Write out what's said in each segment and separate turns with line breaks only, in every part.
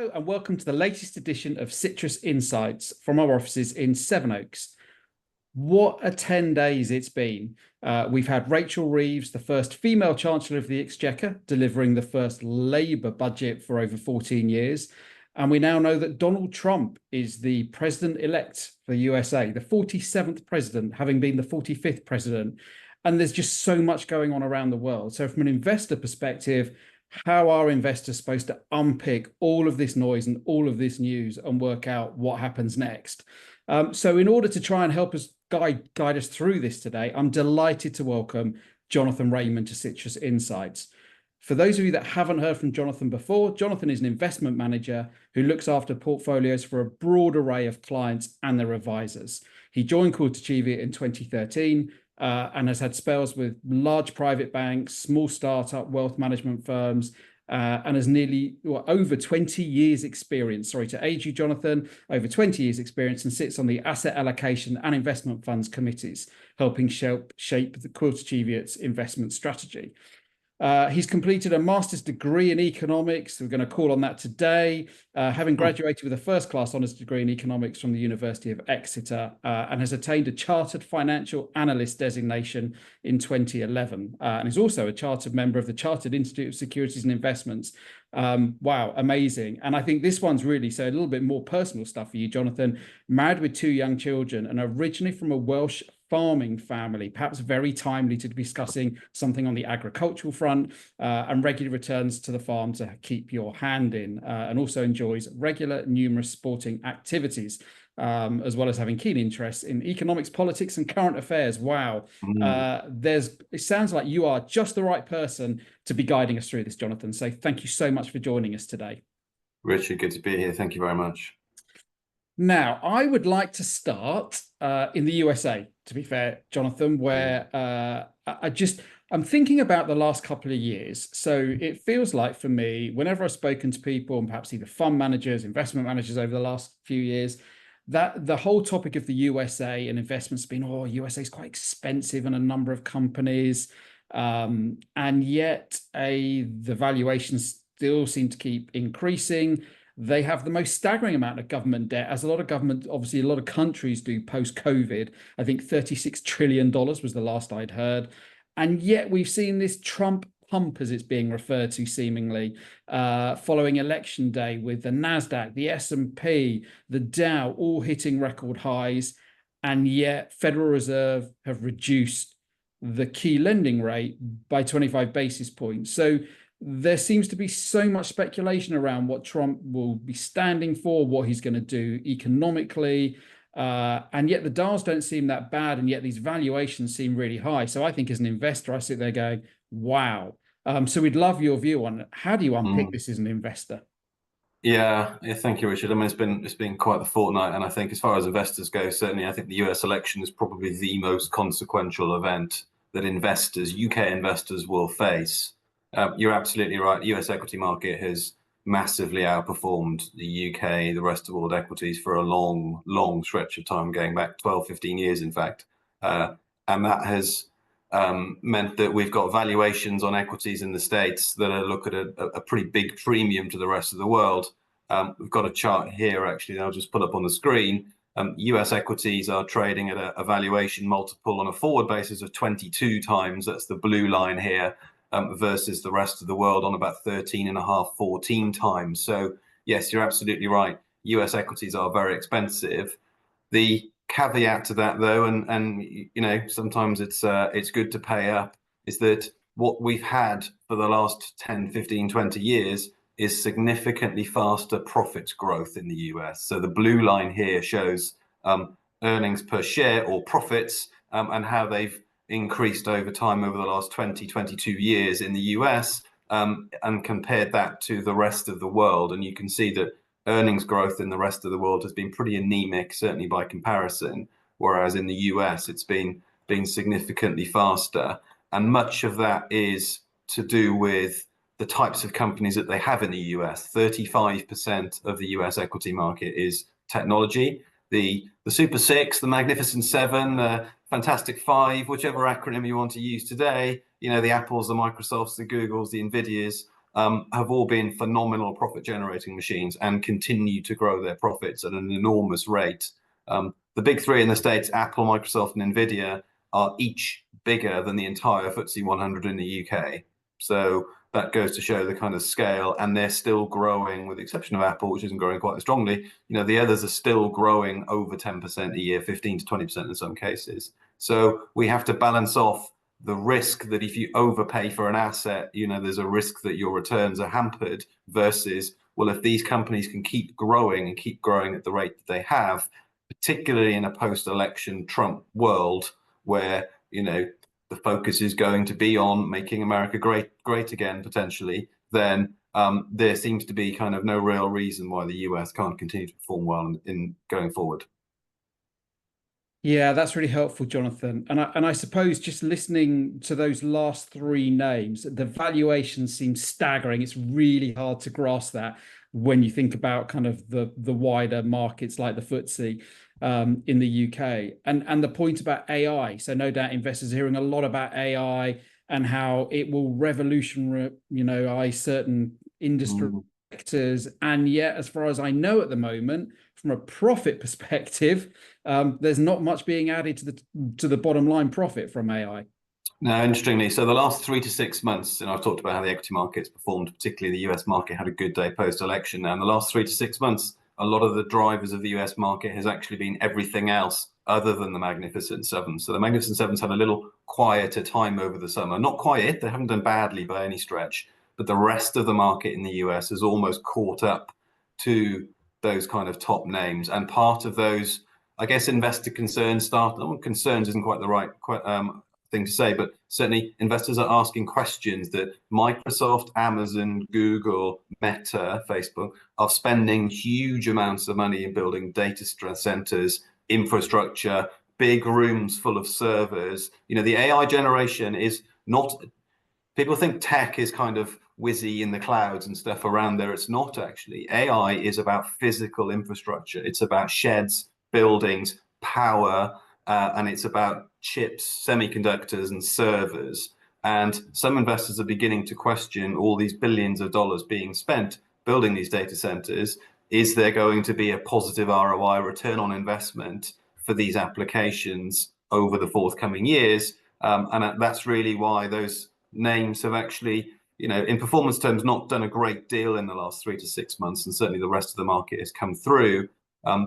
Hello and welcome to the latest edition of Citrus Insights from our offices in Sevenoaks. What a 10 days it's been. We've had Rachel Reeves, the first female Chancellor of the Exchequer, delivering the first Labour budget for over 14 years. And we now know that Donald Trump is the president-elect for the USA, the 47th president, having been the 45th president. And there's just so much going on around the world. So from an investor perspective, how are investors supposed to unpick all of this noise and all of this news and work out what happens next? So in order to try and help us guide us through this today, I'm delighted to welcome Jonathan Raymond to Citrus Insights. For those of you that haven't heard from Jonathan before, Jonathan is an investment manager who looks after portfolios for a broad array of clients and their advisors. He joined Quilter Cheviot in 2013 and has had spells with large private banks, small startup wealth management firms, and has over 20 years experience. Sorry to age you, Jonathan, over 20 years experience, and sits on the asset allocation and investment funds committees, helping shape the Quilter Cheviot's investment strategy. He's completed a master's degree in economics. We're going to call on that today, having graduated with a first-class honours degree in economics from the University of Exeter, and has attained a chartered financial analyst designation in 2011, and is also a chartered member of the Chartered Institute of Securities and Investments. Wow, amazing. And I think this one's really, so a little bit more personal stuff for you, Jonathan. Married with 2 young children and originally from a Welsh farming family, perhaps very timely to be discussing something on the agricultural front, and regular returns to the farm to keep your hand in, and also enjoys regular numerous sporting activities, as well as having keen interests in economics, politics and current affairs. Wow. It sounds like you are just the right person to be guiding us through this, Jonathan. So thank you so much for joining us today.
Richard, good to be here. Thank you very much.
Now, I would like to start in the USA, to be fair, Jonathan, where I'm thinking about the last couple of years. So it feels like for me, whenever I've spoken to people and perhaps either fund managers, investment managers over the last few years, that the whole topic of the USA and investments has been, oh, USA is quite expensive in a number of companies. And yet the valuations still seem to keep increasing. They have the most staggering amount of government debt, as a lot of obviously a lot of countries do post-COVID. I think $36 trillion was the last I'd heard. And yet we've seen this Trump pump, as it's being referred to seemingly, following election day, with the NASDAQ, the S&P, the Dow all hitting record highs. And yet Federal Reserve have reduced the key lending rate by 25 basis points. So there seems to be so much speculation around what Trump will be standing for, what he's going to do economically, and yet the dials don't seem that bad, and yet these valuations seem really high. So I think as an investor, I sit there going, wow. So we'd love your view on how do you unpick this as an investor?
Yeah, thank you, Richard. I mean, it's been quite the fortnight, and I think as far as investors go, certainly I think the US election is probably the most consequential event that UK investors will face. You're absolutely right. The US equity market has massively outperformed the UK, the rest of world equities for a long, long stretch of time, going back 12, 15 years, in fact. And that has meant that we've got valuations on equities in the States that are look at a pretty big premium to the rest of the world. We've got a chart here, actually, that I'll just put up on the screen. US equities are trading at a valuation multiple on a forward basis of 22 times. That's the blue line here. Versus the rest of the world on about 13.5, 14 times. So yes, you're absolutely right. US equities are very expensive. The caveat to that, though, and you know, sometimes it's good to pay up, is that what we've had for the last 10, 15, 20 years is significantly faster profits growth in the US. So the blue line here shows earnings per share or profits, and how they've increased over time over the last 20, 22 years in the US, and compared that to the rest of the world. And you can see that earnings growth in the rest of the world has been pretty anemic, certainly by comparison, whereas in the US it's been significantly faster. And much of that is to do with the types of companies that they have in the US. 35% of the US equity market is technology. The Super Six, the Magnificent Seven, the Fantastic Five, whichever acronym you want to use today, you know, the Apples, the Microsofts, the Googles, the Nvidias, have all been phenomenal profit generating machines and continue to grow their profits at an enormous rate. The big three in the States, Apple, Microsoft, and Nvidia, are each bigger than the entire FTSE 100 in the UK. So that goes to show the kind of scale, and they're still growing, with the exception of Apple, which isn't growing quite as strongly. The others are still growing over 10% a year, 15 to 20% in some cases. So we have to balance off the risk that if you overpay for an asset, there's a risk that your returns are hampered, versus, well, if these companies can keep growing and keep growing at the rate that they have, particularly in a post-election Trump world where, the focus is going to be on making America great again, potentially, then there seems to be kind of no real reason why the US can't continue to perform well in going forward.
Yeah, that's really helpful, Jonathan. And I suppose just listening to those last three names, the valuation seems staggering. It's really hard to grasp that when you think about kind of the wider markets like the FTSE in the UK. And the point about AI. So no doubt investors are hearing a lot about AI and how it will revolutionize certain industry sectors. And yet, as far as I know at the moment, from a profit perspective, there's not much being added to the bottom line profit from AI.
Now, interestingly, so the last 3 to 6 months, and I've talked about how the equity markets performed, particularly the US market had a good day post-election. Now, in the last 3 to 6 months, a lot of the drivers of the US market has actually been everything else other than the Magnificent Seven. So the Magnificent Seven's had a little quieter time over the summer. Not quiet, they haven't done badly by any stretch, but the rest of the market in the US has almost caught up to those kind of top names. And part of those, I guess, investor concerns concerns isn't quite the right thing to say, but certainly investors are asking questions that Microsoft, Amazon, Google, Meta, Facebook are spending huge amounts of money in building data centers, infrastructure, big rooms full of servers. The AI generation is not, people think tech is kind of whizzy in the clouds and stuff around there. It's not actually. AI is about physical infrastructure. It's about sheds, buildings, power, and it's about chips, semiconductors, and servers. And some investors are beginning to question all these billions of dollars being spent building these data centers. Is there going to be a positive ROI, return on investment, for these applications over the forthcoming years? And that's really why those names have actually, in performance terms, not done a great deal in the last 3 to 6 months. And certainly the rest of the market has come through.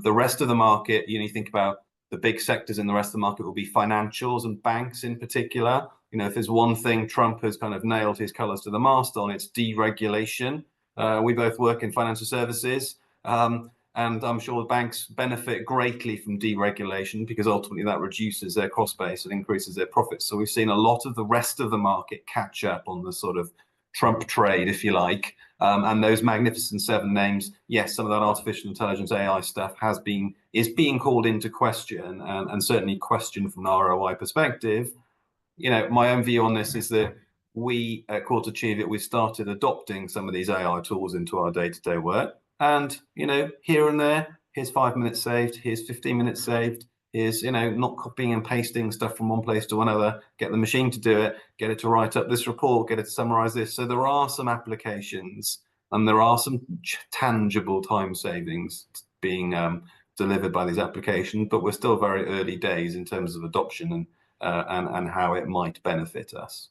The rest of the market, you think about the big sectors in the rest of the market will be financials and banks in particular. If there's one thing Trump has kind of nailed his colors to the mast on, it's deregulation. We both work in financial services, and I'm sure the banks benefit greatly from deregulation because ultimately that reduces their cost base and increases their profits. So we've seen a lot of the rest of the market catch up on the sort of Trump trade, if you like. And those Magnificent Seven names, yes, some of that artificial intelligence AI stuff is being called into question, and certainly questioned from an ROI perspective. My own view on this is that we at Quilter Cheviot, we started adopting some of these AI tools into our day-to-day work. And, here and there, here's 5 minutes saved, here's 15 minutes saved, here's, not copying and pasting stuff from one place to another, get the machine to do it, get it to write up this report, get it to summarize this. So there are some applications and there are some tangible time savings being delivered by these applications, but we're still very early days in terms of adoption and how it might benefit us.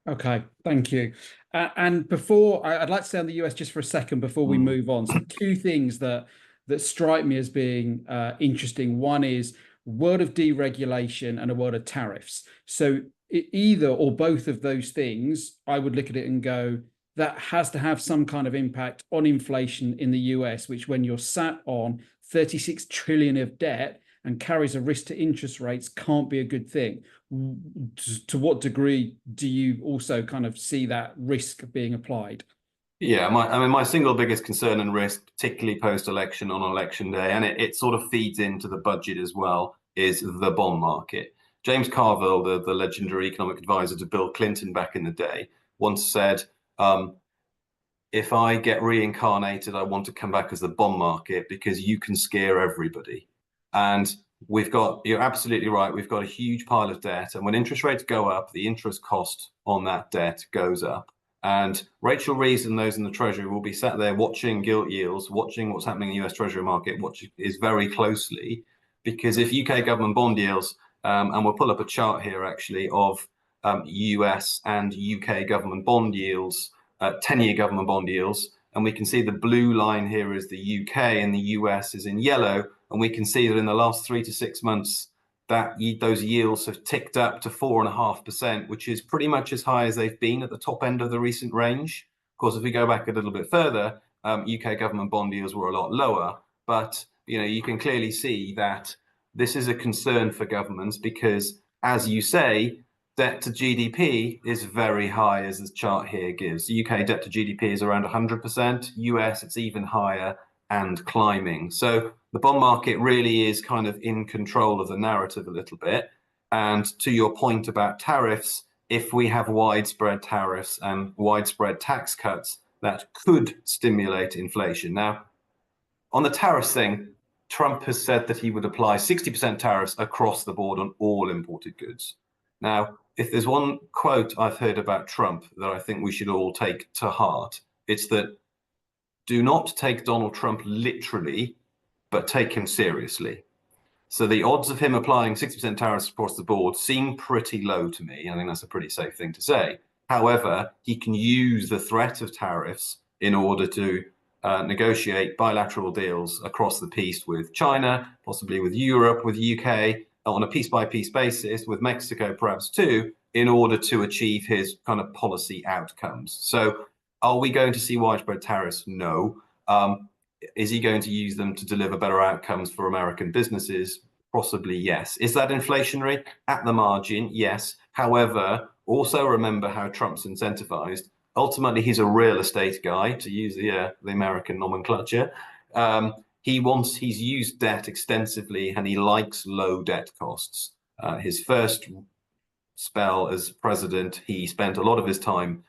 Okay, thank you. And before I'd like to stay on the US just for a second before we move on. So two things that strike me as being interesting. One is world of deregulation and a world of tariffs. So either or both of those things, I would look at it and go, that has to have some kind of impact on inflation in the US, which when you're sat on 36 trillion of debt and carries a risk to interest rates can't be a good thing. To what degree do you also kind of see that risk being applied?
Yeah, my single biggest concern and risk, particularly post-election on election day, and it sort of feeds into the budget as well, is the bond market. James Carville, the legendary economic advisor to Bill Clinton back in the day, once said, if I get reincarnated, I want to come back as the bond market because you can scare everybody. And you're absolutely right, we've got a huge pile of debt. And when interest rates go up, the interest cost on that debt goes up. And Rachel Reeves and those in the Treasury will be sat there watching gilt yields, watching what's happening in the US Treasury market, watching is very closely, because if UK government bond yields, and we'll pull up a chart here actually of US and UK government bond yields, 10-year government bond yields, and we can see the blue line here is the UK and the US is in yellow, and we can see that in the last 3 to 6 months, that those yields have ticked up to 4.5%, which is pretty much as high as they've been at the top end of the recent range. Of course, if we go back a little bit further, UK government bond yields were a lot lower, but you can clearly see that this is a concern for governments because, as you say, debt to GDP is very high, as this chart here gives. The UK debt to GDP is around 100%, US it's even higher and climbing. So the bond market really is kind of in control of the narrative a little bit. And to your point about tariffs, if we have widespread tariffs and widespread tax cuts, that could stimulate inflation. Now, on the tariffs thing, Trump has said that he would apply 60% tariffs across the board on all imported goods. Now, if there's one quote I've heard about Trump that I think we should all take to heart, it's that do not take Donald Trump literally, but take him seriously. So the odds of him applying 60% tariffs across the board seem pretty low to me. I think that's a pretty safe thing to say. However, he can use the threat of tariffs in order to negotiate bilateral deals across the piece with China, possibly with Europe, with UK, on a piece-by-piece basis, with Mexico perhaps too, in order to achieve his kind of policy outcomes. So are we going to see widespread tariffs? No. Is he going to use them to deliver better outcomes for American businesses? Possibly, yes. Is that inflationary? At the margin, yes. However, also remember how Trump's incentivized. Ultimately, he's a real estate guy, to use the American nomenclature. He's used debt extensively, and he likes low debt costs. His first spell as president, he spent a lot of his time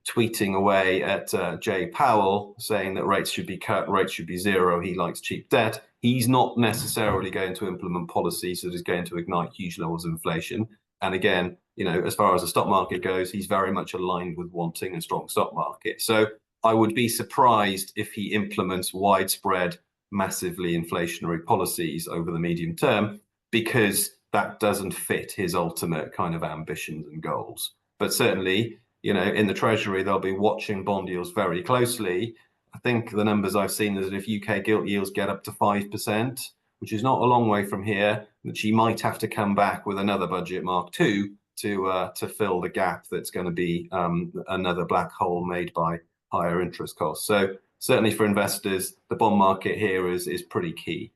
tweeting away at Jay Powell, saying that rates should be cut, rates should be zero. He likes cheap debt. He's not necessarily going to implement policies that is going to ignite huge levels of inflation. And again, as far as the stock market goes, he's very much aligned with wanting a strong stock market. So I would be surprised if he implements widespread, massively inflationary policies over the medium term, because that doesn't fit his ultimate kind of ambitions and goals. But certainly, in the Treasury, they'll be watching bond yields very closely. I think the numbers I've seen is that if UK gilt yields get up to 5%, which is not a long way from here, that she might have to come back with another budget Mark II to fill the gap that's going to be another black hole made by higher interest costs. So certainly for investors, the bond market here is pretty key.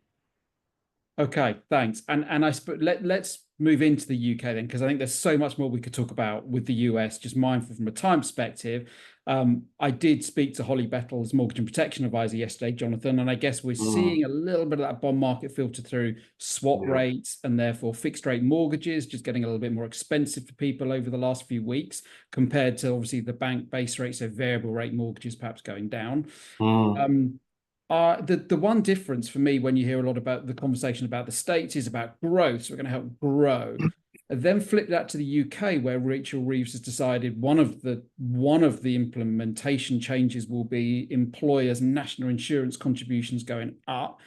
Okay, thanks. And let's move into the UK then, because I think there's so much more we could talk about with the US, just mindful from a time perspective. I did speak to Holly Bettles, mortgage and protection advisor yesterday, Jonathan, and I guess we're seeing a little bit of that bond market filter through swap rates and therefore fixed rate mortgages, just getting a little bit more expensive for people over the last few weeks compared to obviously the bank base rate, so variable rate mortgages perhaps going down. The one difference for me when you hear a lot about the conversation about the States is about growth. So we're going to help grow. And then flip that to the UK, where Rachel Reeves has decided one of the implementation changes will be employers' national insurance contributions going up.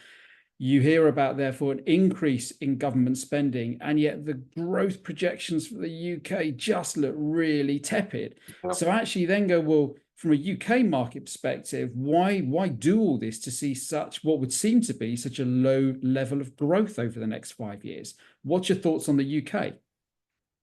You hear about, therefore, an increase in government spending, and yet the growth projections for the UK just look really tepid. So actually then go, well, from a UK market perspective, why do all this to see such what would seem to be such a low level of growth over the next 5 years? What's your thoughts on the UK?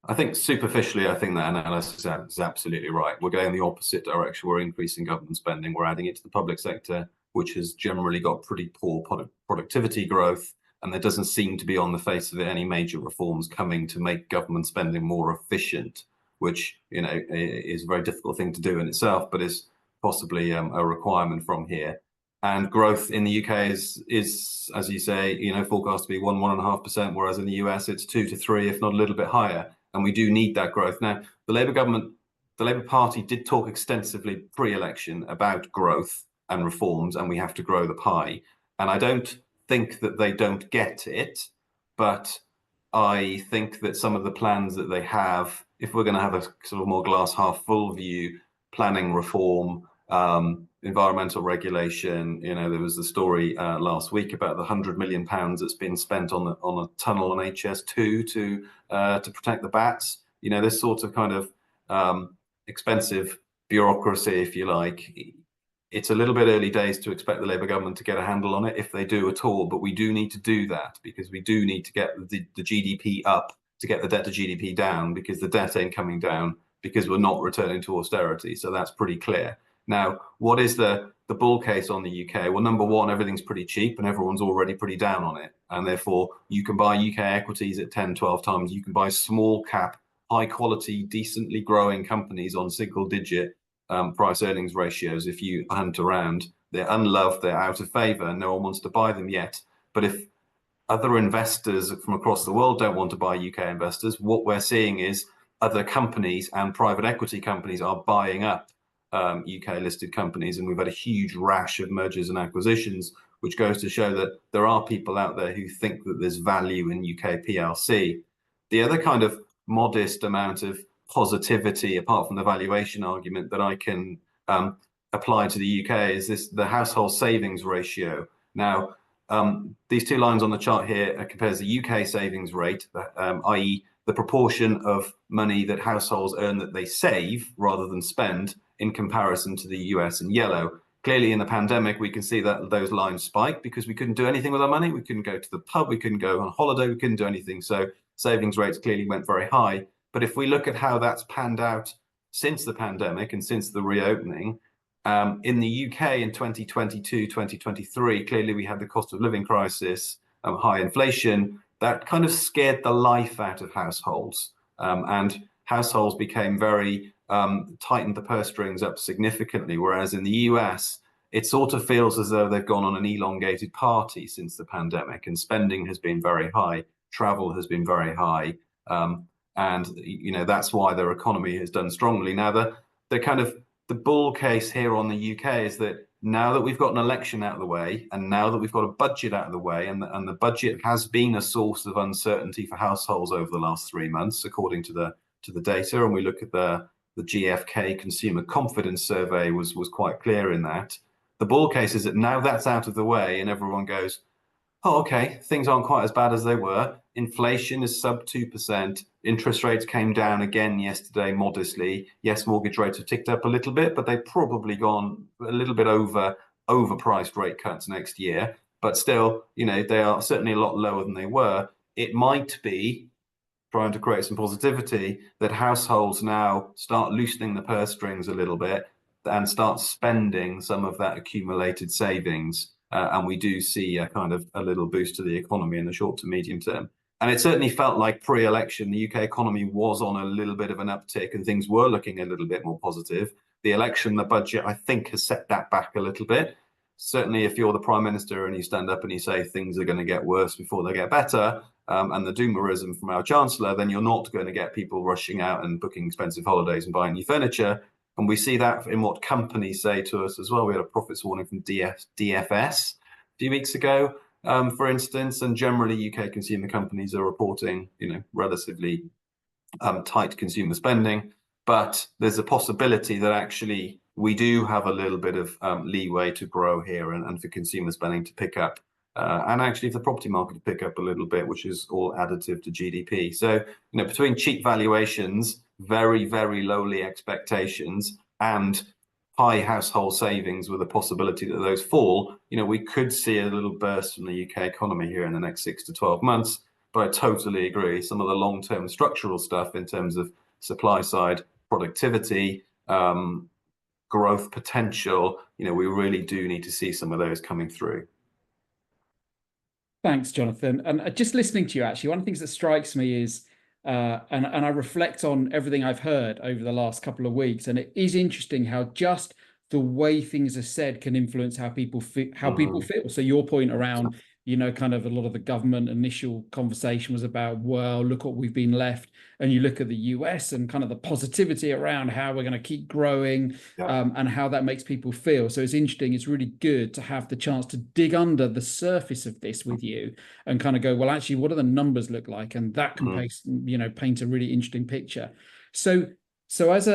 I think superficially, I think that analysis is absolutely right. We're going the opposite direction. We're increasing government spending. We're adding it to the public sector, which has generally got pretty poor productivity growth. And there doesn't seem to be, on the face of it, any major reforms coming to make government spending more efficient, which is a very difficult thing to do in itself, but is possibly a requirement from here. And growth in the UK is, as you say, forecast to be 1.5%, whereas in the US it's 2 to 3, if not a little bit higher. And we do need that growth. Now, the Labour Party did talk extensively pre-election about growth and reforms, and we have to grow the pie. And I don't think that they don't get it, but I think that some of the plans that they have, if we're going to have a sort of more glass half full view, planning reform, environmental regulation. There was the story last week about the £100 million that's been spent on a tunnel on HS2 to protect the bats. This sort of kind of expensive bureaucracy, if you like. It's a little bit early days to expect the Labour government to get a handle on it, if they do at all. But we do need to do that, because we do need to get the GDP up, to get the debt to GDP down, because the debt ain't coming down, because we're not returning to austerity. So that's pretty clear. Now, what is the bull case on the UK? Well, number one, everything's pretty cheap and everyone's already pretty down on it. And therefore, you can buy UK equities at 10, 12 times. You can buy small cap, high quality, decently growing companies on single digit price earnings ratios. If you hunt around, they're unloved, they're out of favor, and no one wants to buy them yet. But if other investors from across the world don't want to buy UK investors, what we're seeing is other companies and private equity companies are buying up UK listed companies, and we've had a huge rash of mergers and acquisitions, which goes to show that there are people out there who think that there's value in UK PLC. The other kind of modest amount of positivity, apart from the valuation argument, that I can apply to the UK is the household savings ratio. Now, these two lines on the chart here compares the UK savings rate, i.e. the proportion of money that households earn that they save rather than spend, in comparison to the US in yellow. Clearly in the pandemic, we can see that those lines spike because we couldn't do anything with our money. We couldn't go to the pub, we couldn't go on holiday, we couldn't do anything. So savings rates clearly went very high. But if we look at how that's panned out since the pandemic and since the reopening, in the UK in 2022, 2023, clearly we had the cost of living crisis, high inflation, that kind of scared the life out of households. And households became very, tightened the purse strings up significantly, whereas in the US, it sort of feels as though they've gone on an elongated party since the pandemic, and spending has been very high, travel has been very high, and that's why their economy has done strongly. Now, the bull case here on the UK is that now that we've got an election out of the way, and now that we've got a budget out of the way, and the budget has been a source of uncertainty for households over the last 3 months, according to the data, and we look at the GfK Consumer Confidence Survey was quite clear in that. The bull case is that now that's out of the way and everyone goes, oh, okay, things aren't quite as bad as they were. Inflation is sub 2%. Interest rates came down again yesterday modestly. Yes, mortgage rates have ticked up a little bit, but they've probably gone a little bit overpriced rate cuts next year. But still, they are certainly a lot lower than they were. It might be, trying to create some positivity, that households now start loosening the purse strings a little bit and start spending some of that accumulated savings. And we do see a kind of a little boost to the economy in the short to medium term. And it certainly felt like pre-election, the UK economy was on a little bit of an uptick and things were looking a little bit more positive. The election, the budget, I think, has set that back a little bit. Certainly, if you're the Prime Minister and you stand up and you say things are going to get worse before they get better, and the doomerism from our Chancellor, then you're not going to get people rushing out and booking expensive holidays and buying new furniture. And we see that in what companies say to us as well. We had a profits warning from DFS a few weeks ago, for instance, and generally UK consumer companies are reporting, relatively tight consumer spending. But there's a possibility that actually we do have a little bit of leeway to grow here and for consumer spending to pick up. And actually, if the property market to pick up a little bit, which is all additive to GDP. So, between cheap valuations, very, very lowly expectations, and high household savings with a possibility that those fall, we could see a little burst from the UK economy here in the next 6 to 12 months. But I totally agree. Some of the long-term structural stuff in terms of supply side productivity, growth potential, we really do need to see some of those coming through.
Thanks, Jonathan. And just listening to you, actually, one of the things that strikes me is, and I reflect on everything I've heard over the last couple of weeks, and it is interesting how just the way things are said can influence how people feel. So your point around, kind of a lot of the government initial conversation was about, well, look what we've been left. And you look at the US and kind of the positivity around how we're going to keep growing, and how that makes people feel. So it's interesting. It's really good to have the chance to dig under the surface of this with you and kind of go, well, actually, what do the numbers look like? And that can paint a really interesting picture. So as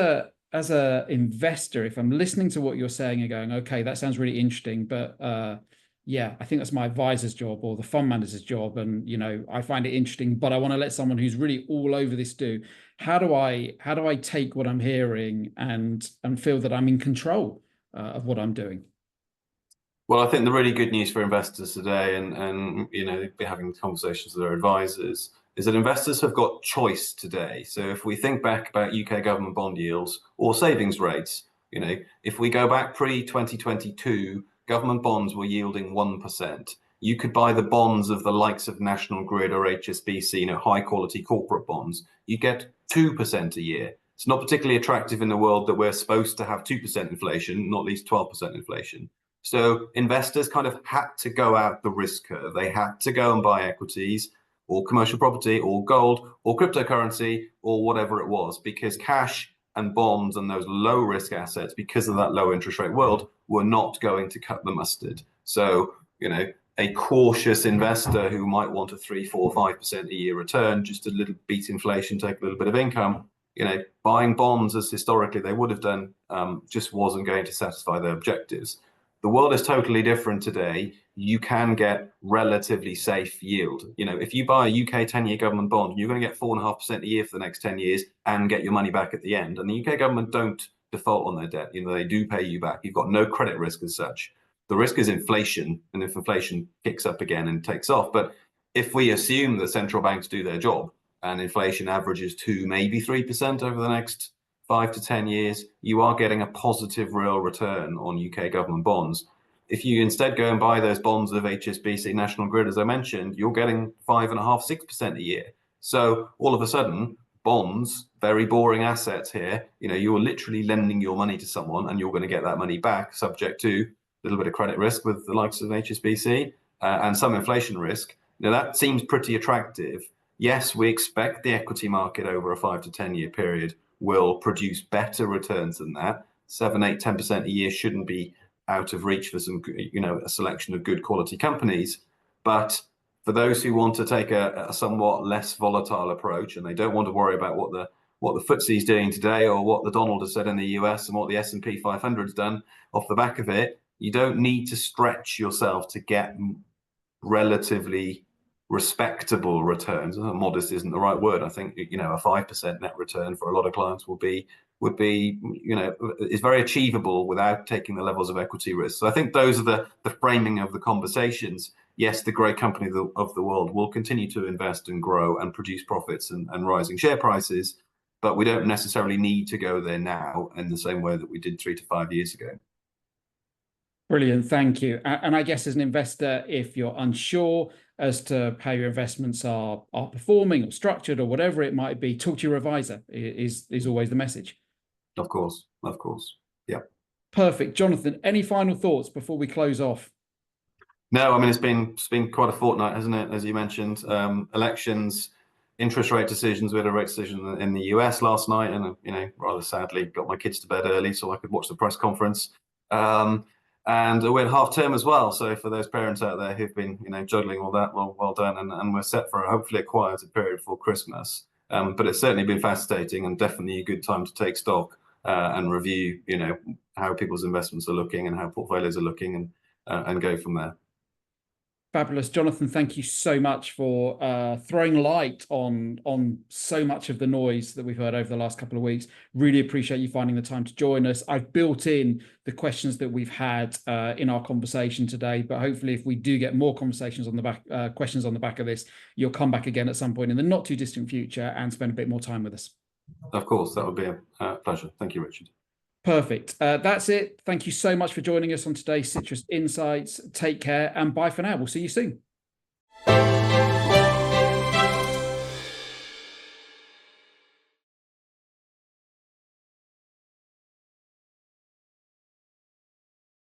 as a investor, if I'm listening to what you're saying and going, okay, that sounds really interesting, but yeah, I think that's my advisor's job or the fund manager's job, and I find it interesting, but I want to let someone who's really all over this do. How do I take what I'm hearing and feel that I'm in control of what I'm doing?
Well, I think the really good news for investors today, and be having conversations with their advisors, is that investors have got choice today. So if we think back about UK government bond yields or savings rates, if we go back pre-2022, government bonds were yielding 1%. You could buy the bonds of the likes of National Grid or HSBC, high quality corporate bonds. You get 2% a year. It's not particularly attractive in the world that we're supposed to have 2% inflation, not least 12% inflation. So investors kind of had to go out the risk curve. They had to go and buy equities or commercial property or gold or cryptocurrency or whatever it was, because cash and bonds and those low risk assets, because of that low interest rate world, were not going to cut the mustard. So, a cautious investor who might want a 3, 4, 5% a year return, just a little beat inflation, take a little bit of income, buying bonds as historically they would have done, just wasn't going to satisfy their objectives. The world is totally different today. You can get relatively safe yield. If you buy a UK 10-year government bond, you're going to get 4.5% a year for the next 10 years and get your money back at the end. And the UK government don't default on their debt. They do pay you back. You've got no credit risk as such. The risk is inflation, and if inflation kicks up again and takes off. But if we assume that central banks do their job and inflation averages 2, maybe 3% over the next 5 to 10 years, you are getting a positive real return on UK government bonds. If you instead go and buy those bonds of HSBC, National Grid, as I mentioned, you're getting 5.5%, 6% a year. So all of a sudden, bonds, very boring assets here, you're literally lending your money to someone and you're going to get that money back, subject to a little bit of credit risk with the likes of HSBC and some inflation risk. That seems pretty attractive. Yes, we expect the equity market over a 5 to 10 year period will produce better returns than that. 7, 8, 10% a year shouldn't be out of reach for some, a selection of good quality companies. But for those who want to take a somewhat less volatile approach and they don't want to worry about what the FTSE is doing today or what the Donald has said in the US and what the S&P 500 has done off the back of it, you don't need to stretch yourself to get relatively respectable returns. Modest isn't the right word. I think a 5% net return for a lot of clients would be is very achievable without taking the levels of equity risk. So I think those are the framing of the conversations. Yes, the great company of the world will continue to invest and grow and produce profits and rising share prices, but we don't necessarily need to go there now in the same way that we did 3 to 5 years ago.
Brilliant, thank you. And I guess as an investor, if you're unsure as to how your investments are performing or structured or whatever it might be, talk to your advisor is always the message.
Of course, yeah.
Perfect. Jonathan, any final thoughts before we close off?
No, I mean, it's been quite a fortnight, hasn't it? As you mentioned, elections, interest rate decisions. We had a rate decision in the US last night, and rather sadly, got my kids to bed early so I could watch the press conference. And we had half term as well. So for those parents out there who've been, juggling all that, well done. And we're set for hopefully a quieter period before Christmas. But it's certainly been fascinating and definitely a good time to take stock and review, how people's investments are looking and how portfolios are looking and go from there.
Fabulous. Jonathan, thank you so much for throwing light on so much of the noise that we've heard over the last couple of weeks. Really appreciate you finding the time to join us. I've built in the questions that we've had in our conversation today, but hopefully if we do get more conversations on the back, questions on the back of this, you'll come back again at some point in the not too distant future and spend a bit more time with us.
Of course, that would be a pleasure. Thank you, Richard.
Perfect. That's it. Thank you so much for joining us on today's Citrus Insights. Take care and bye for now. We'll see you soon.